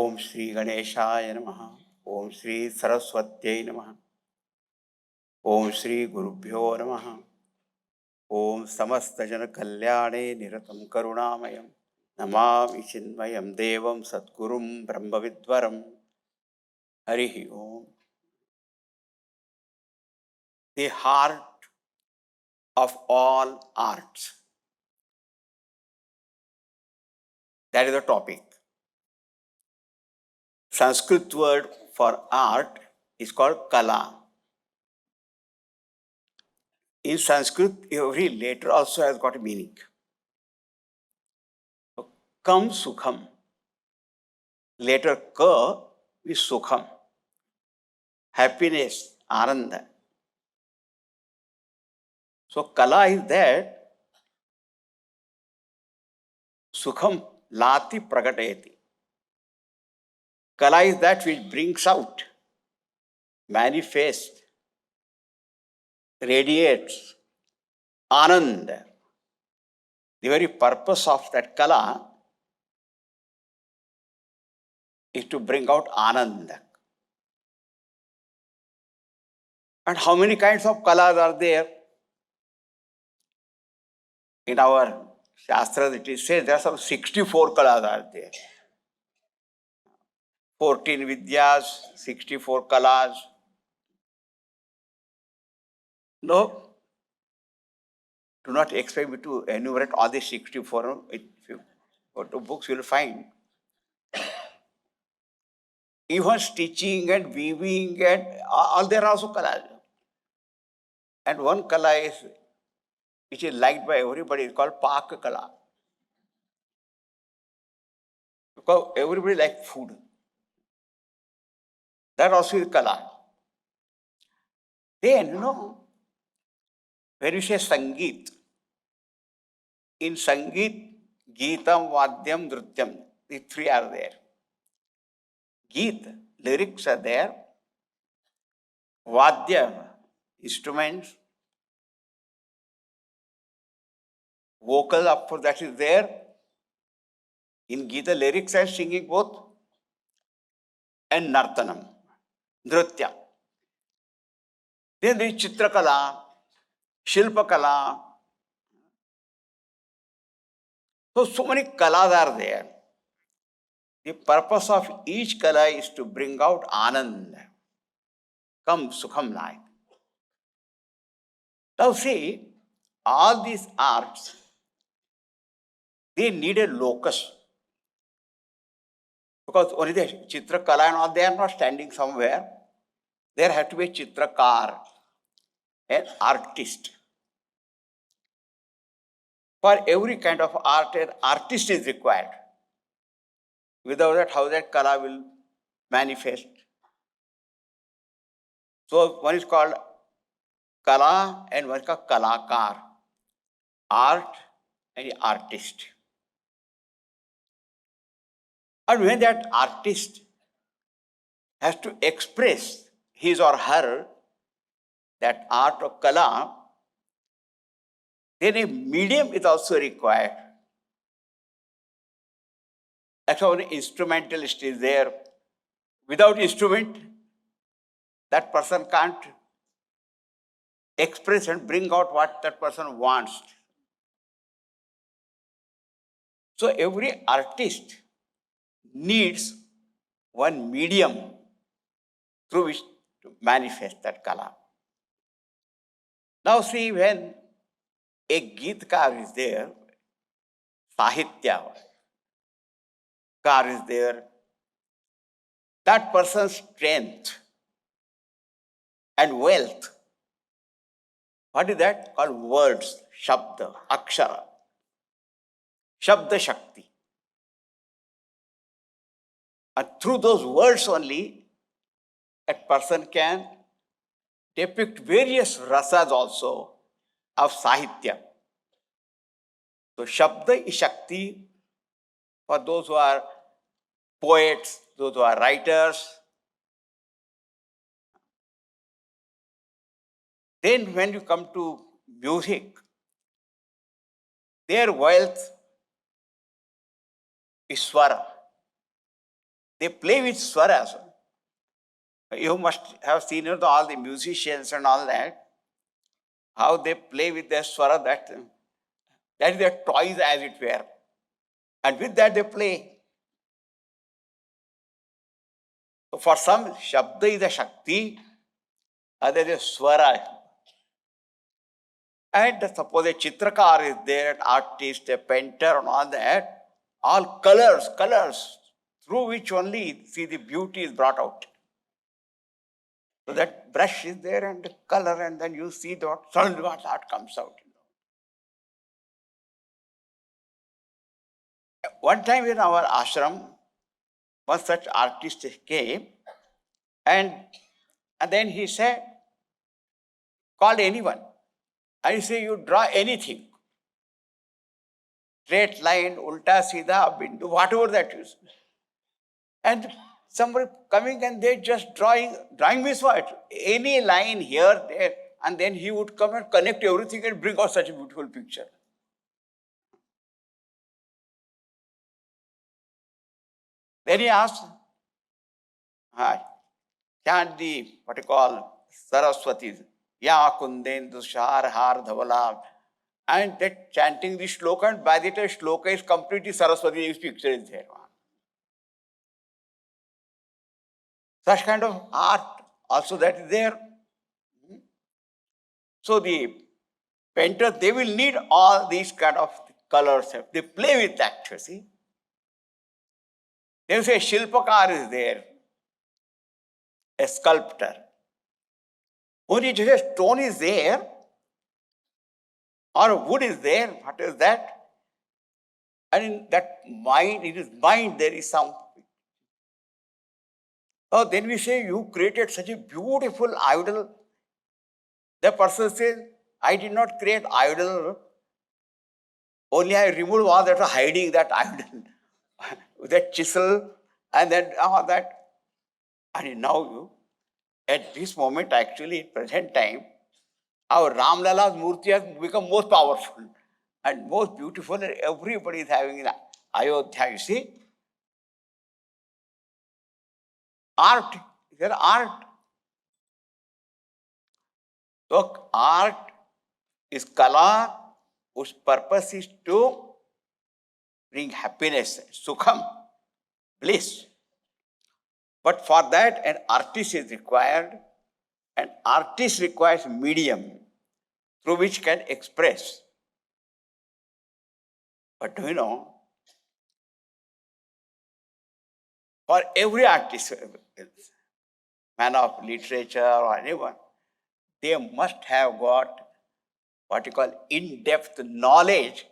ओम श्री गणेशाय नमः। ओम श्री सरस्वत्यै नमः। ओम श्री गुरुभ्यो नमः। ओम समस्त जन कल्याणे निरतं करुणामयं नमामि चिन्मयं देवं सद्गुरुं ब्रह्मविद्वरं। हरिः ओम। The heart of all arts. That is the topic. Sanskrit word for art is called kala. In Sanskrit, every letter also has got a meaning. Kam sukham. Letter ka is sukham. Happiness, ananda. So kala is that sukham lati pragatayati. Kala is that which brings out, manifests, radiates ananda. The very purpose of that kala is to bring out ananda. And how many kinds of kalas are there? In our Shastras, it is said there are some 64 kalas are there. 14 vidyas, 64 kalas. No, do not expect me to enumerate all the 64. If you go to books, you will find. Even stitching and weaving and all there are also kalas. And one kala is, which is liked by everybody, is called Pak Kala. Because everybody likes food. That also is kala. Then, when you say Sangeet, in Sangeet, Geetam, Vadyam, Nrityam, the three are there. Geet, lyrics are there. Vadya, instruments. Vocal, of course, that is there. In Gita, lyrics are singing both. And Nartanam, Nritya. Then there is Chitrakala, Shilpakala. So many kalas are there. The purpose of each kala is to bring out anand. Come, sukham life. Now see, all these arts, they need a locus. Because only the Chitrakala and all, they are not standing somewhere. There has to be a Chitrakar, an artist. For every kind of art, an artist is required. Without that, how that kala will manifest? So one is called kala and one is called kalakar. Art and artist. And when that artist has to express his or her that art or kala, then a medium is also required. That's how an instrumentalist is there. Without instrument, that person can't express and bring out what that person wants. So every artist needs one medium through which to manifest that kala. Now see, when a Geetkar is there, Sahitya Kar is there, that person's strength and wealth, what is that? Called words, Shabda, Akshara, Shabda Shakti. And through those words only, a person can depict various rasas also of Sahitya. So Shabda is Shakti for those who are poets, those who are writers. Then when you come to music, their wealth is Swara. they play with swaras. You must have seen all the musicians and all that, how they play with their swara, that is their toys as it were. And with that they play. So for some, Shabda is a Shakti, other is Swara. And suppose a Chitrakar is there, an artist, a painter and all that, all colors, through which only see the beauty is brought out. So that brush is there and the color, and then you see that suddenly what art comes out. One time in our ashram, one such artist came, and then he said, call anyone. And he said, you draw anything. Straight line, ulta, sida, bindu, whatever that is. And somebody coming and they just drawing means what? Any line here, there, and then he would come and connect everything and bring out such a beautiful picture. Then he asked, chant the, what you call, Saraswati, Ya Kundendu Shar Har Dhavala. And that chanting the shloka, and by the time shloka is completely Saraswati's picture is there. Such kind of art also that is there. So the painters, they will need all these kind of colors. They play with that, you see. They will say Shilpakar is there, a sculptor. Only just a stone is there, or wood is there, what is that? And in that mind, in his mind there is some. Oh, then we say, you created such a beautiful idol. The person says, I did not create idol, only I removed all that hiding that idol, with that chisel, and then all that. And now you, at this moment, actually, at present time, our Ram Lala's Murti has become most powerful and most beautiful, and everybody is having in Ayodhya, you see. Art, there art. So art is kala, whose purpose is to bring happiness, sukham, bliss. But for that, an artist is required. An artist requires medium through which can express. But do you know, for every artist, man of literature or anyone, they must have got what you call in-depth knowledge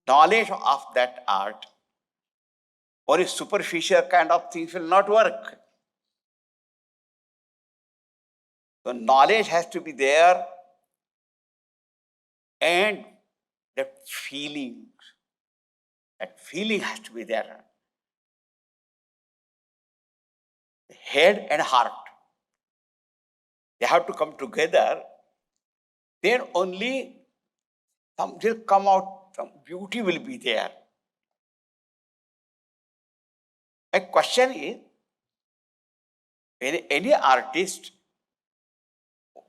of that art. Or a superficial kind of things will not work. So knowledge has to be there, and that feeling has to be there. Head and heart, they have to come together. Then only some will come out, some beauty will be there. A question is, any artist,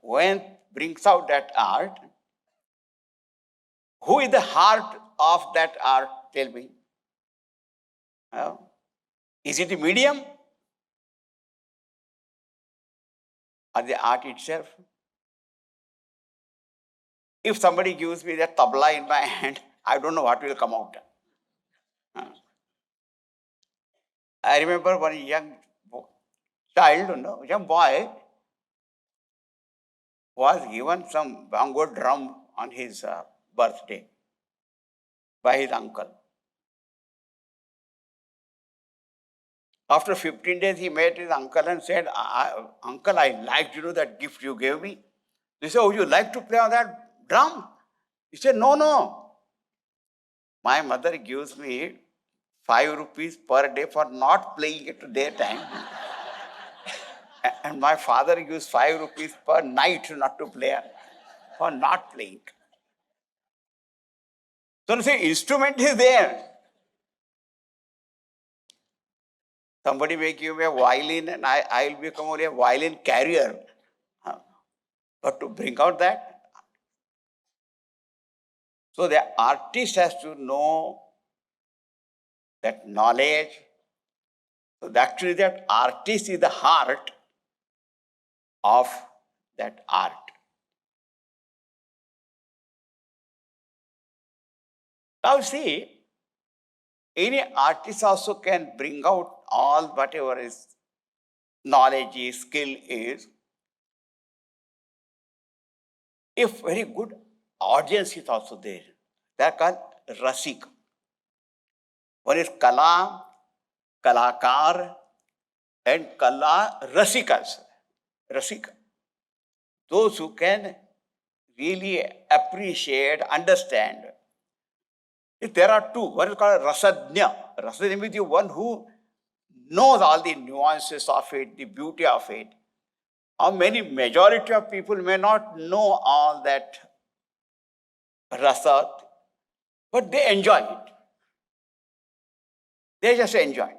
when brings out that art, who is the heart of that art? Tell me. Is it the medium or the art itself? If somebody gives me that tabla in my hand, I don't know what will come out. I remember one young child, young boy, was given some bongo drum on his birthday by his uncle. After 15 days, he met his uncle and said, Uncle, I liked that gift you gave me. He said, oh, you like to play on that drum? He said, no. My mother gives me 5 rupees per day for not playing it daytime. And my father gives 5 rupees per night not to play, for not playing. So say instrument is there. Somebody may give me a violin and I will become only a violin carrier. But to bring out that, so the artist has to know that knowledge. So actually that artist is the heart of that art. Now see, any artist also can bring out all whatever his knowledge is, skill is, if very good audience is also there. They are called rasik. One is kala, kalakar, and kala rasikas. Rasika. Those who can really appreciate, understand. If there are two, one is called rasadnya. Rasadnya means the one who knows all the nuances of it, the beauty of it. How many majority of people may not know all that rasad, but they enjoy it. They just enjoy.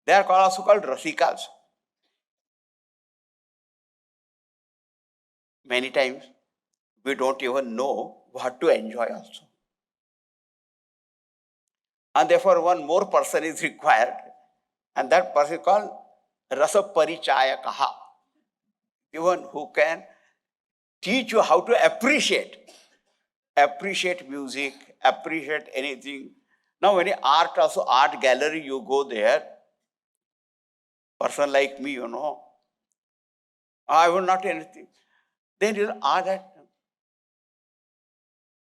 They are also called rasikas. Many times we don't even know what to enjoy also. And therefore one more person is required, and that person is called rasa parichayakaha. The one who can teach you how to appreciate music, appreciate anything. Now, when art also, art gallery, you go there, person like me, I will not anything. Then you ask that,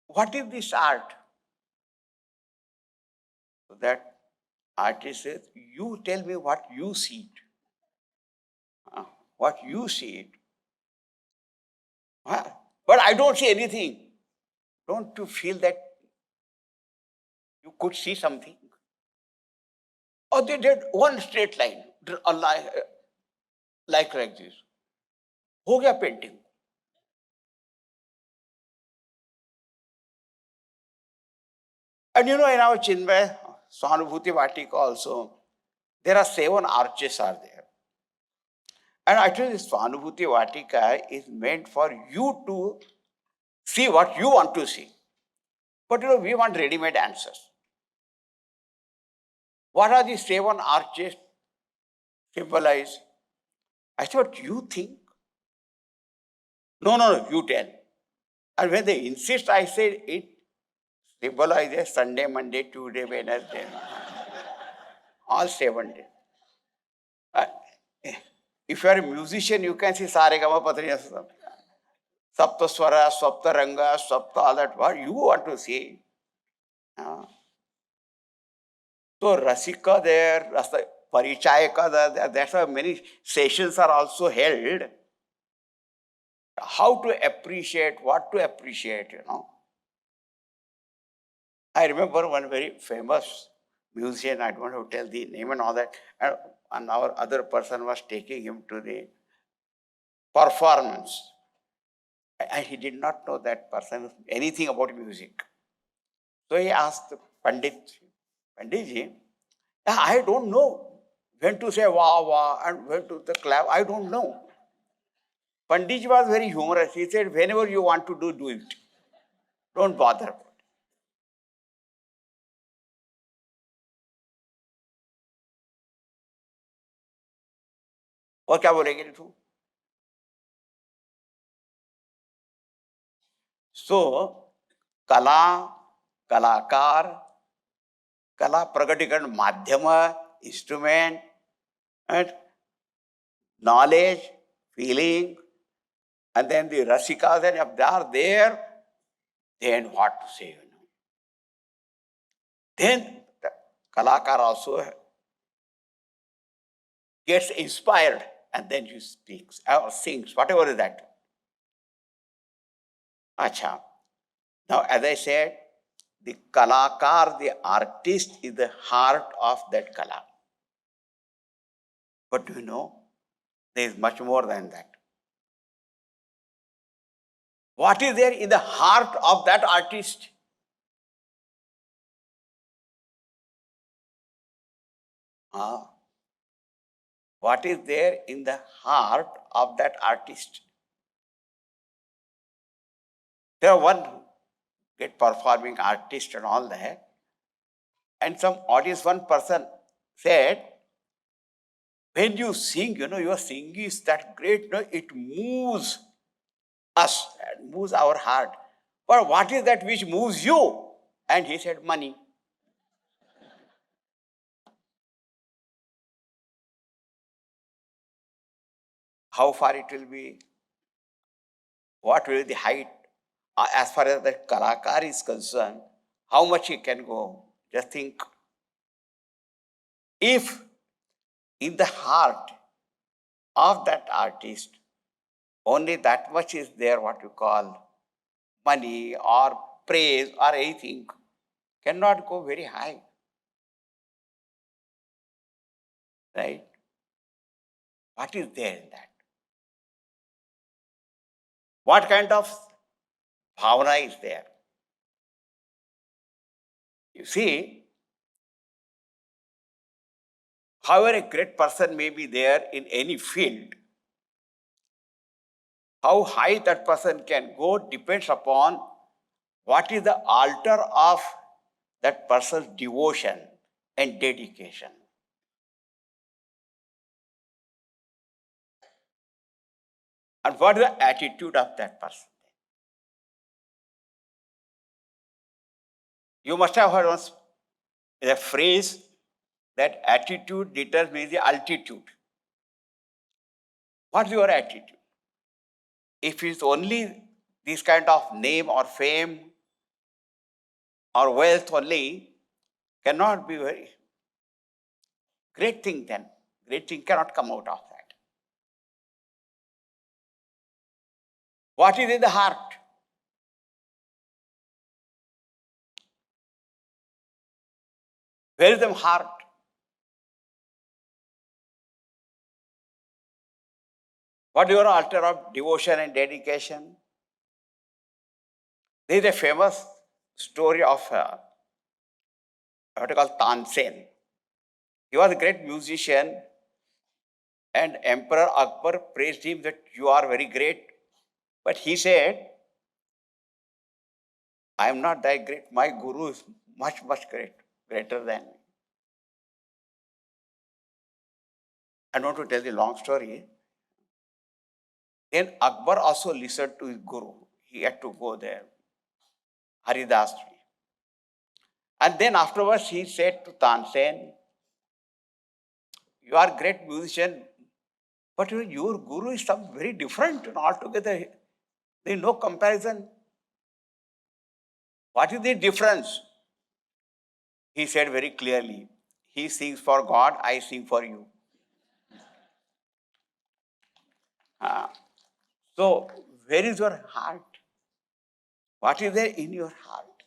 what is this art? So that artist says, you tell me what you see it. What you see it. But I don't see anything. Don't you feel that you could see something? Or they did one straight line, like this. हो गया painting. And in our Chinmay Sahanubhuti Vatika also, there are 7 arches are there. And actually this Sahanubhuti Vatika is meant for you to see what you want to see. But we want ready-made answers. What are these 7 arches symbolize? I said, what you think? No, you tell. And when they insist, I said, it symbolizes Sunday, Monday, Tuesday, Wednesday. All 7 days. If you are a musician, you can see Saregama Patrina Sapta Swara, Sapta Ranga, Sapta, all that. What you want to see? So Rasika there, Parichayaka there, that's why many sessions are also held. How to appreciate, what to appreciate, I remember one very famous musician, I don't want to tell the name and all that, and our other person was taking him to the performance. And he did not know that person anything about music. So he asked Panditji, I don't know when to say wah wah and when to the clap. I don't know. Panditji was very humorous. He said, whenever you want to do it. Don't bother. और क्या बोलेंगे तू? So, कला, कलाकार, कला प्रकटीकरण माध्यम, instrument, and knowledge, feeling, and then the rasikas, and if they are there, then what to say, Then the kalakar also gets inspired, and then he speaks or sings, whatever is that. Acha. Now, as I said, the kalakar, the artist, is the heart of that kala. But do you know, there is much more than that. What is there in the heart of that artist? what is there in the heart of that artist. There are one great performing artist and all that, and some audience, one person said, when you sing, your singing is that great, it moves us, and moves our heart. But what is that which moves you? And he said, money. How far it will be? What will be the height? As far as the Kalakar is concerned, how much he can go? Just think. If in the heart of that artist, only that much is there, what you call money or praise or anything, cannot go very high. Right? What is there in that? What kind of bhavana is there? You see, however a great person may be there in any field, how high that person can go depends upon what is the altar of that person's devotion and dedication. And what is the attitude of that person? You must have heard once the phrase that attitude determines the altitude. What is your attitude? If it's only this kind of name or fame or wealth only, cannot be very great thing then. Great thing cannot come out of that. What is in the heart? Where is the heart? What is your altar of devotion and dedication? There is a famous story of what you call Tansen. He was a great musician, and Emperor Akbar praised him that you are very great. But he said, I am not that great. My guru is much, much greater than me. I don't want to tell the long story. Then Akbar also listened to his guru. He had to go there, Haridas. And then afterwards he said to Tansen, you are a great musician, but your guru is some very different and altogether. There is no comparison. What is the difference? He said very clearly, he sings for God, I sing for you. So, where is your heart? What is there in your heart?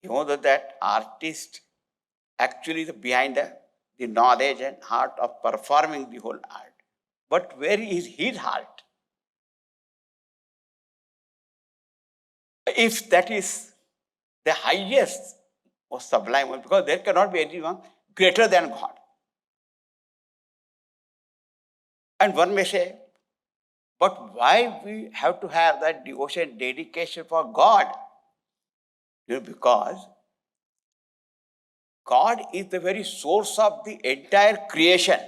You know that artist actually is behind the knowledge and heart of performing the whole art. But where is his heart? If that is the highest or sublime one, because there cannot be anyone greater than God. And one may say, but why we have to have that devotion, dedication for God? Because God is the very source of the entire creation.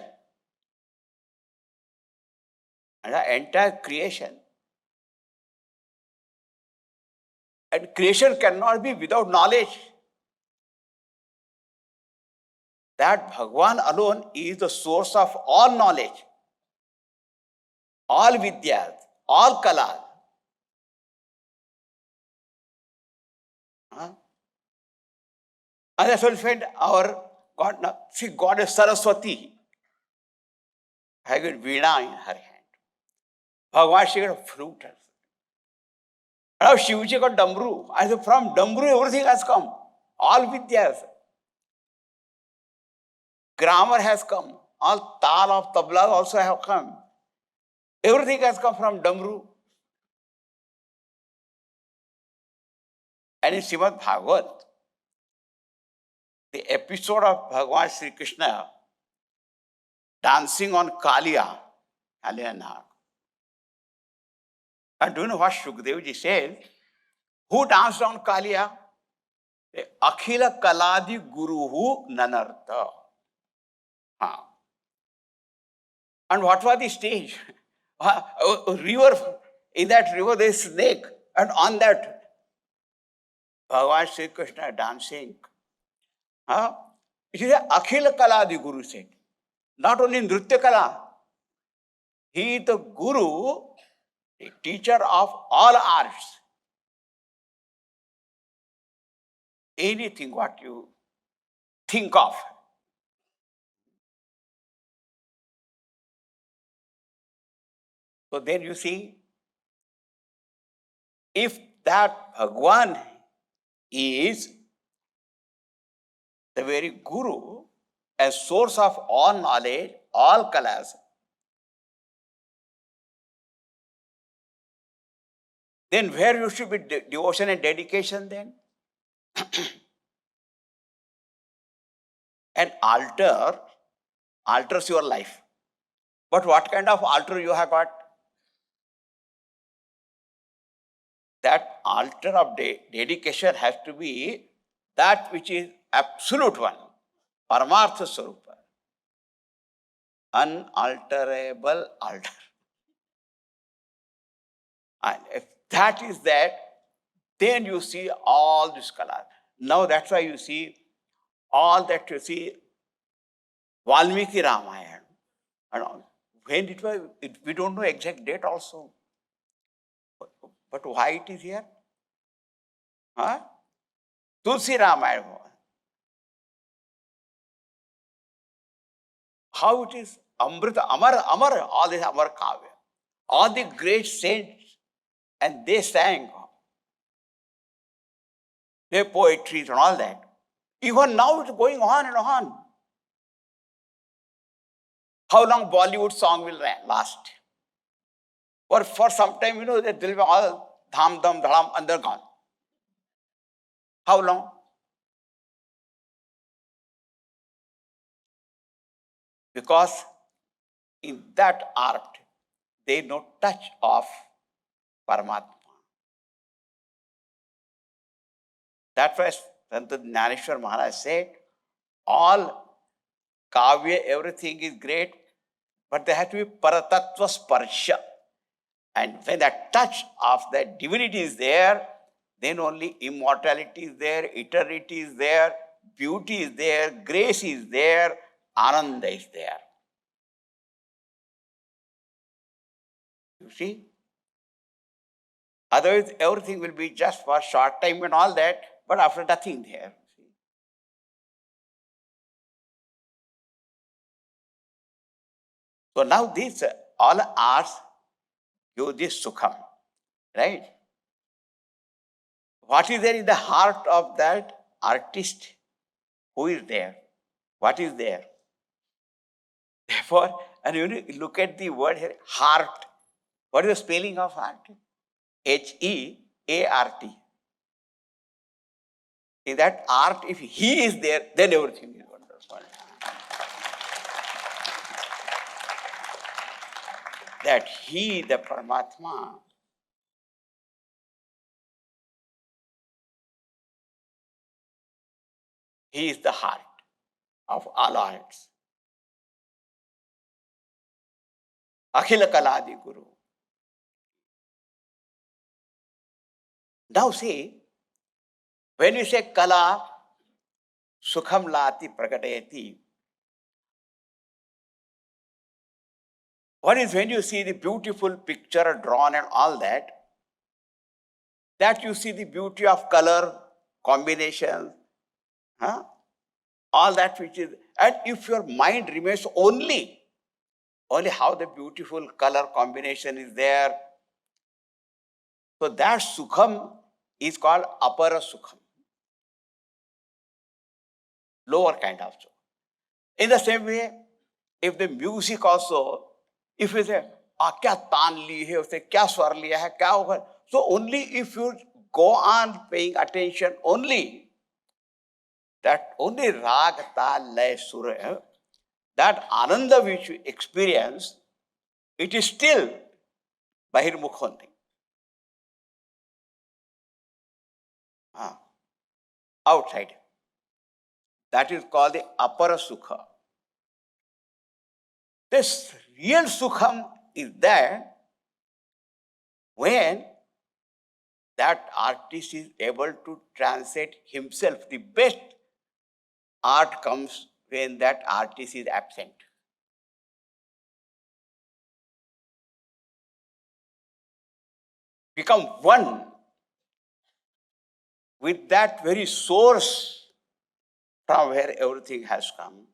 And the entire creation. And creation cannot be without knowledge. That Bhagwan alone is the source of all knowledge, all vidyas, all kalas. And that's why we find our God. Now, see, God is Saraswati, having Veena in her hand. Bhagwan, she got a flute. Now Shivji got Damru. I said, from Damru everything has come. All vidyas. Grammar has come. All tal of tabla also have come. Everything has come from Damru. And in Srimad Bhagavat, the episode of Bhagavan Sri Krishna dancing on Kaliya, Kaliya Nag. And do you know what Shukdev ji says? Who danced on Kaliya? Akhila Kaladi Guruhu Nanartha. And what was the stage? A river. In that river there is snake. And on that, Bhagavan Sri Krishna dancing. It is a Akhila Kala, the Guru said. Not only Nritya Kala. He is the Guru, the teacher of all arts. Anything what you think of. So then you see, if that Bhagwan is the very Guru, a source of all knowledge, all kalas, then where you should be devotion and dedication then? An altar alters your life. But what kind of altar you have got? That altar of dedication has to be that which is absolute one, Paramartha Swarupa, unalterable altar. And if that is that, then you see all this color. Now that's why you see all that you see Valmiki Ramayana and all. When it was, we don't know exact date also. But why it is here? Tulsi Ramayana. How it is? Amrita, Amar, all this Amar Kavya. All the great saints, and they sang their poetries and all that. Even now it's going on and on. How long Bollywood song will last? Or for some time, you know, that they'll be all dham, dham, dharam, undergone. How long? Because in that art, there is no touch of Paramatma. That's why Sant Jnaneshwar Maharaj said, all kavya, everything is great, but there has to be paratattva sparsha. And when that touch of that divinity is there, then only immortality is there, eternity is there, beauty is there, grace is there, ananda is there. You see? Otherwise, everything will be just for short time and all that, but after nothing there. So now these all arts give this sukham, right? What is there in the heart of that artist? Who is there? What is there? Therefore, and you look at the word here, heart. What is the spelling of heart? H-E-A-R-T. In that art, if he is there, then everything is wonderful. That he, the Paramatma, he is the heart of all arts. Akhila Kaladi Guru. Now see, when you say Kala, Sukham Lati Prakatayati, what is when you see the beautiful picture drawn and all that you see the beauty of color, combination, all that which is, and if your mind remains only how the beautiful color combination is there, so that Sukham is called Apara Sukham. Lower kind of Sukham. In the same way, if the music also, if you say, kya taan li hai, usse kya swar liya hai, kya hoga, so only if you go on paying attention only, that only rag, tal, lay, sur, that Ananda which we experience, it is still Bahirmukh only. Outside. That is called the Apara Sukha. This real Sukham is that when that artist is able to translate himself. The best art comes when that artist is absent. Become one with that very source from where everything has come.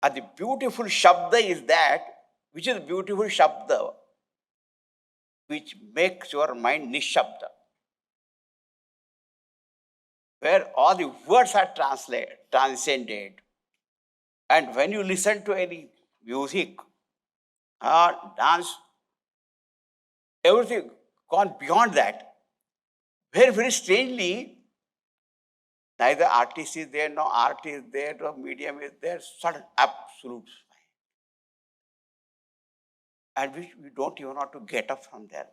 And the beautiful Shabda is that, which is beautiful Shabda, which makes your mind Nishabda, where all the words are transcended. And when you listen to any music, dance, everything gone beyond that. Very, very strangely, neither artist is there, no art is there, no medium is there, sudden absolute silence. And which we don't even want to get up from there.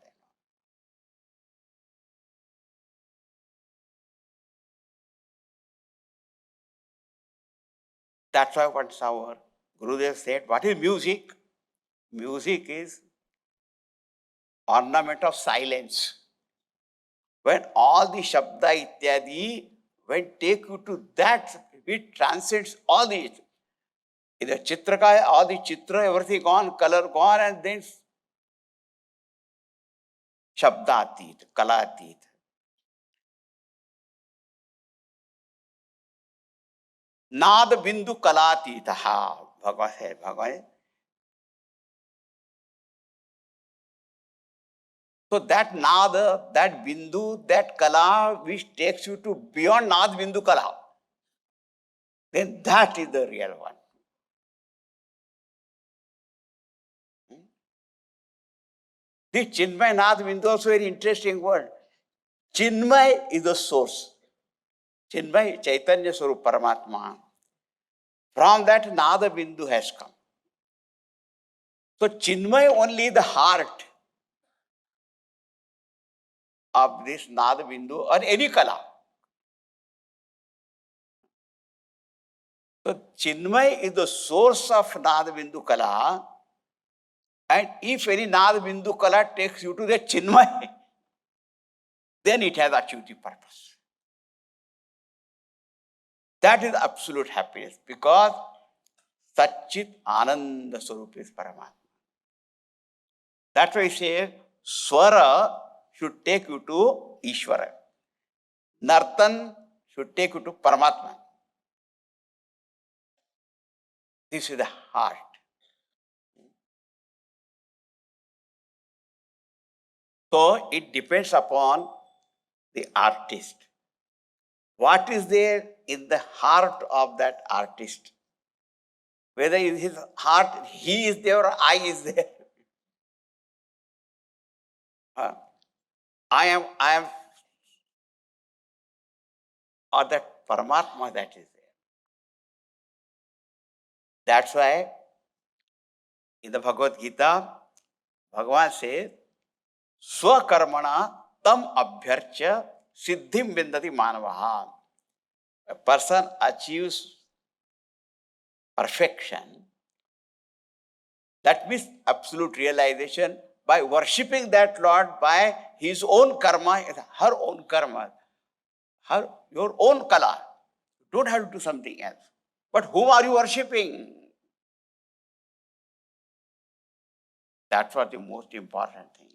That's why once our Gurudev said, what is music? Music is ornament of silence. When all the Shabda Ityadi, when take you to that, it transcends all the, either Chitraka, all the Chitra, everything gone, color gone, and then Shabdatit, Kalatit. नाद बिंदु कलातीत भगवत है भगवान. So that nada, that bindu, that kala, which takes you to beyond nad bindu kala, then that is the real one. The Chinmay nad bindu also very interesting word. Chinmay is the source. Chinmay, Chaitanya Swarup Paramatma. From that nada bindu has come. So Chinmay only the heart of this nada bindu or any kala. So Chinmay is the source of nada bindu kala, and if any nada bindu kala takes you to the Chinmay, then it has achieved the purpose. That is absolute happiness, because Satchit Ananda Swarup is Paramatma. That's why I say Swara should take you to Ishvara. Nartan should take you to Paramatma. This is the heart. So it depends upon the artist. What is there in the heart of that artist? Whether in his heart he is there or I is there. I am, or that Paramatma that is there. That's why in the Bhagavad Gita, Bhagavan says, Swakarmana tam abhyarcha siddhim bindati manavaha. A person achieves perfection. That means absolute realization by worshipping that Lord by his own karma, her own karma, your own kala. You don't have to do something else. But whom are you worshipping? That's what the most important thing.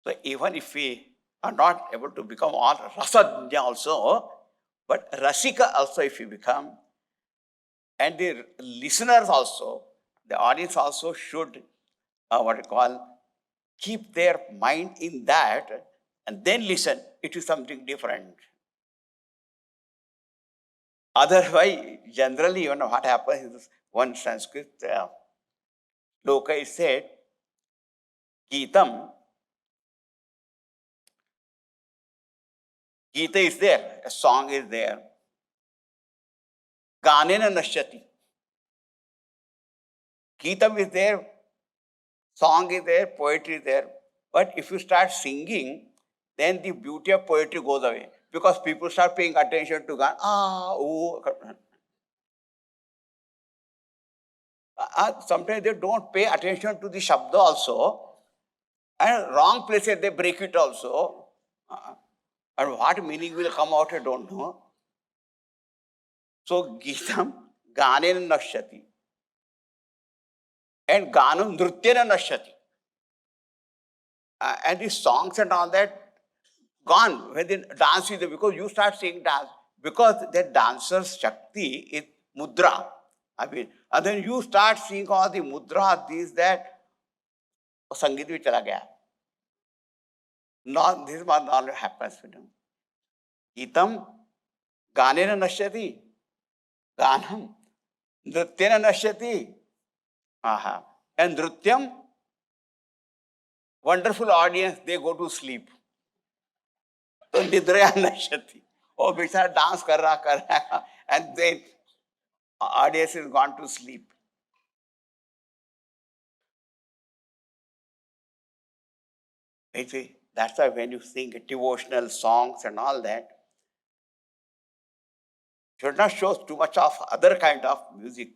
So even if we are not able to become all Rasajna also, but Rasika also if we become, and the listeners also, the audience also should, keep their mind in that and then listen. It is something different. Otherwise, generally, what happens is one Sanskrit loka is said, Geetam Gita is there, a song is there. Ganena nashyati. Geetam is there, song is there, poetry is there. But if you start singing, then the beauty of poetry goes away. Because people start paying attention to Gan. Sometimes they don't pay attention to the Shabda also. And wrong places they break it also. And what meaning will come out, I don't know. So Geetam, Ganena nashyati. And Ganam Nrutyena nashyati. And these songs and all that, gone when they dance with them, because you start seeing dance. Because the dancer's Shakti is mudra. And then you start seeing all the mudra, these, that, Sangeet bhi chala gaya. No, this not happens with them. Geetam, Ganena nashyati. Ganam, Nrutyena nashyati. And Nrutyam, wonderful audience, they go to sleep. So Nidraya nashyati. Oh, बेचारा dance कर रहा, and then audience is gone to sleep. That's why when you sing devotional songs and all that, you should not show too much of other kind of music,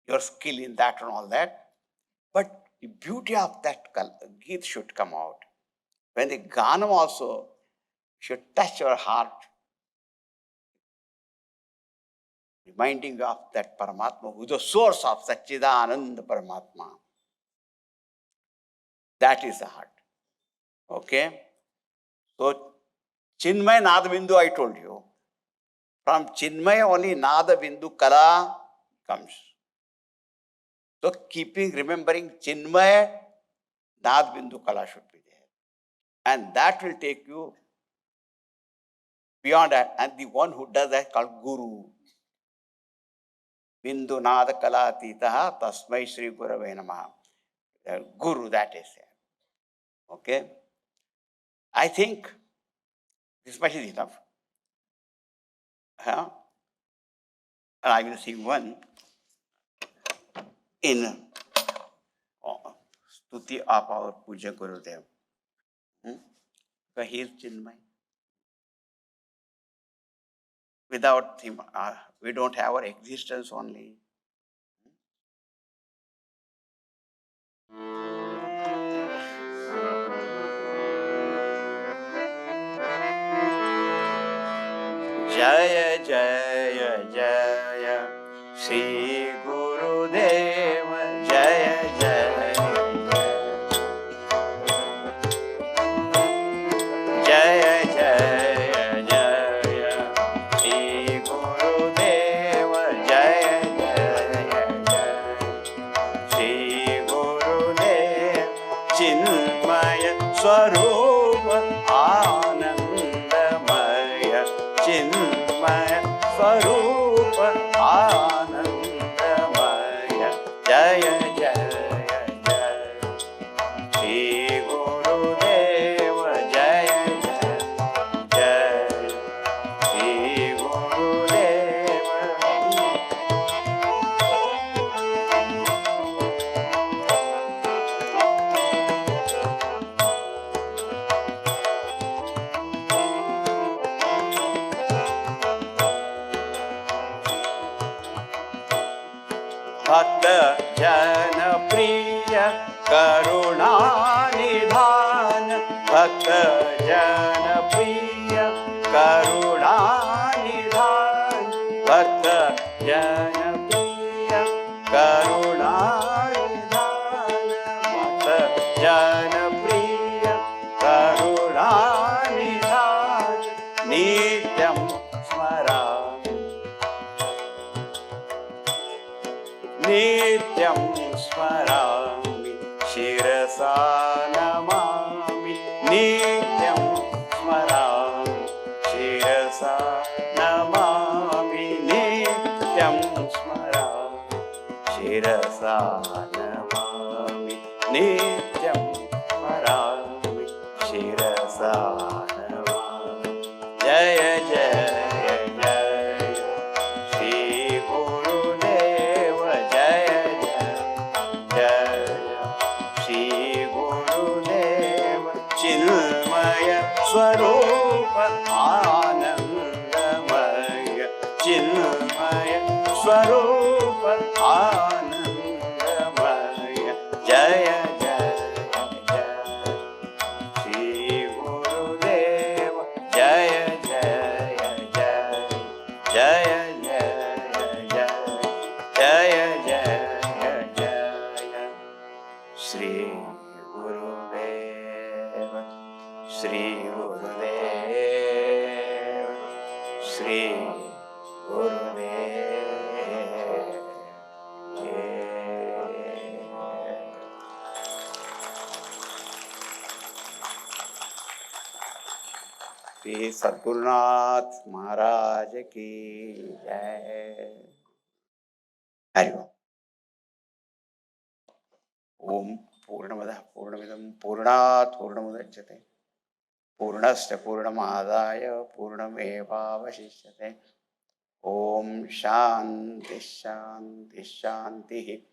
your skill in that and all that. But the beauty of that Geet should come out. When the Ganam also should touch your heart, reminding you of that Paramatma, who is the source of Satchidananda Paramatma. That is the heart. Okay? So, Chinmaya Nada Bindu, I told you. From Chinmaya only Nada Bindu Kala comes. So, remembering Chinmaya, Nada Bindu Kala should be there. And that will take you beyond that. And the one who does that is called Guru. Bindu Nada Kala Atitaha Tasmai Sri Gurave Namaha. Guru, that is there. Okay? I think this much is enough. And I will sing one in Stuti of our Puja Gurudev. So he is Chinmay. Without him, we don't have our existence only. Jaya Jaya Jaya Sri Gurudeva Jaya Jaya Jaya Jaya Jaya Sri Gurudeva Jaya Jaya Jaya Sri Gurudeva Chinmaya Swarupa Anandamaya Chinmaya Swarupa Anandamaya Jaya Jaya Jaya Sri Gurudeva Jaya Jaya Jaya Sri Gurudeva. Bhakta Jana Priya Karuna Nidhana Bhakta Jana Priya Karuna Nidhana Bhakta Jana Priya Karuna Nidhana Bhakta Jana Priya Karuna Nidhana Nityam Smarami Nityam Smarami Shirasa Namami Nityam Smarami Shirasa Namami Nityam Smarami Shirasa Namami Nityam Smarami Shirasa नमः। जय जय जय श्री गुरुदेव जय जय जय श्री गुरुदेव चिन्मय स्वरूप आनंदमय चिन्मय स्वरूप आनंदमय जय जय जय श्री गुरुदेव जय जय जय जय जय जय जय जय जय श्री गुरुदेव श्री गुरुदेव श्री गुरुदेव श्री सद्गुरुनाथ महाराज की जय। हरि ओम। ओम पूर्णमदः पूर्णमिदं पूर्णात् पूर्णमुदच्यते पूर्णस्य पूर्णमादाय पूर्णमेवावशिष्यते। ओम शांति शांति शांति।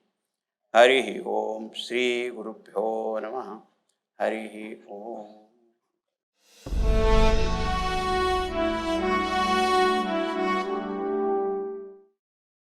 हरि ओम। श्री गुरुभ्यो नमः। हरि ओम।